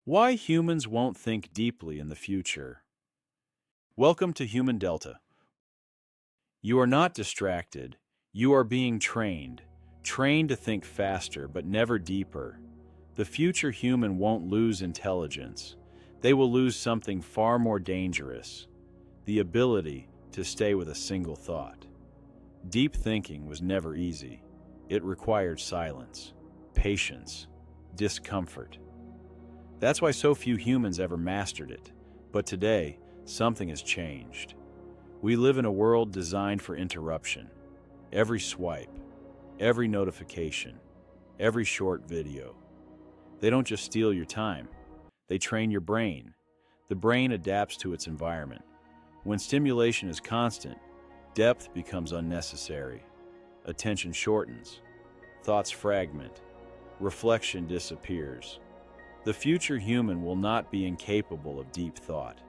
Why humans won't think deeply in the future. Welcome to Human Delta. You are not distracted. You are being trained. Trained to think faster, but never deeper. The future human won't lose intelligence. They will lose something far more dangerous: the ability to stay with a single thought. Deep thinking was never easy. It required silence, patience, discomfort. That's why so few humans ever mastered it. But today, something has changed. We live in a world designed for interruption. Every swipe, every notification, every short video. They don't just steal your time. They train your brain. The brain adapts to its environment. When stimulation is constant, depth becomes unnecessary. Attention shortens. Thoughts fragment. Reflection disappears. The future human will not be incapable of deep thought.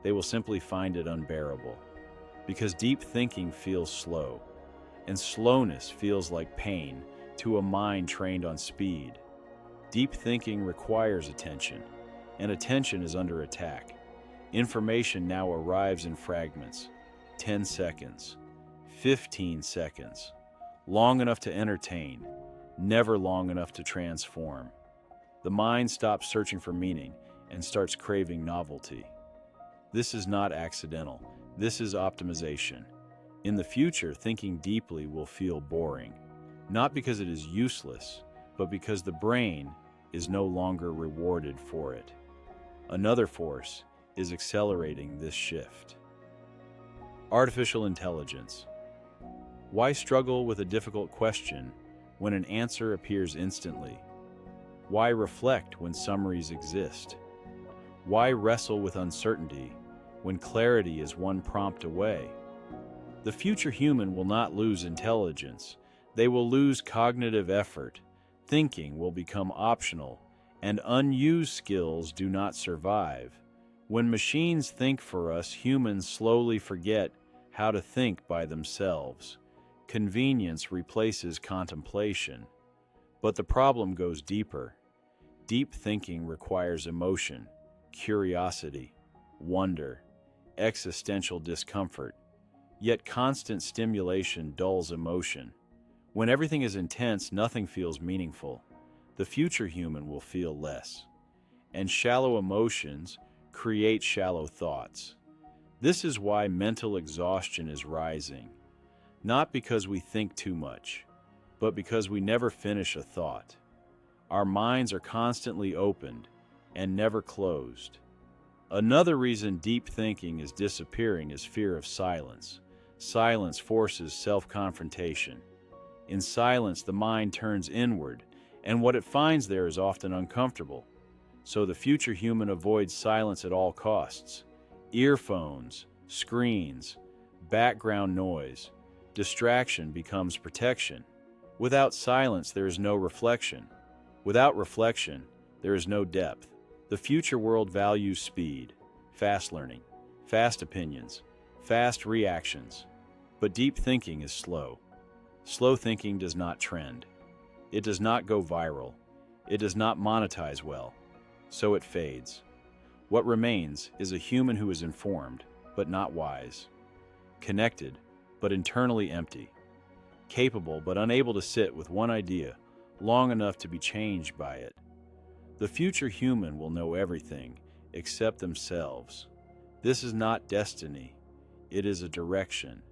They will simply find it unbearable. Because deep thinking feels slow, and slowness feels like pain to a mind trained on speed. Deep thinking requires attention, and attention is under attack. Information now arrives in fragments: 10 seconds, 15 seconds, long enough to entertain, never long enough to transform. The mind stops searching for meaning and starts craving novelty. This is not accidental. This is optimization. In the future, thinking deeply will feel boring, not because it is useless, but because the brain is no longer rewarded for it. Another force is accelerating this shift. Artificial intelligence. Why struggle with a difficult question when an answer appears instantly? Why reflect when summaries exist? Why wrestle with uncertainty when clarity is one prompt away? The future human will not lose intelligence. They will lose cognitive effort. Thinking will become optional, and unused skills do not survive. When machines think for us, humans slowly forget how to think by themselves. Convenience replaces contemplation. But the problem goes deeper. Deep thinking requires emotion, curiosity, wonder, existential discomfort. Yet constant stimulation dulls emotion. When everything is intense, nothing feels meaningful. The future human will feel less. And shallow emotions create shallow thoughts. This is why mental exhaustion is rising. Not because we think too much, but because we never finish a thought. Our minds are constantly opened and never closed. Another reason deep thinking is disappearing is fear of silence. Silence forces self-confrontation. In silence, the mind turns inward, and what it finds there is often uncomfortable. So the future human avoids silence at all costs. Earphones, screens, background noise. Distraction becomes protection. Without silence, there is no reflection. Without reflection, there is no depth. The future world values speed, fast learning, fast opinions, fast reactions. But deep thinking is slow. Slow thinking does not trend. It does not go viral. It does not monetize well. So it fades. What remains is a human who is informed, but not wise. Connected, but internally empty. Capable, but unable to sit with one idea long enough to be changed by it. The future human will know everything except themselves. This is not destiny. It is a direction.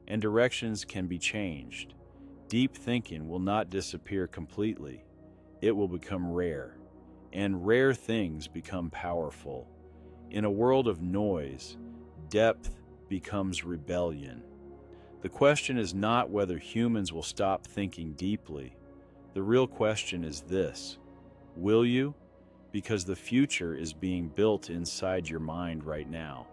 And directions can be changed. Deep thinking will not disappear completely. It will become rare. And rare things become powerful. In a world of noise, depth becomes rebellion. The question is not whether humans will stop thinking deeply. The real question is this: will you? Because the future is being built inside your mind right now.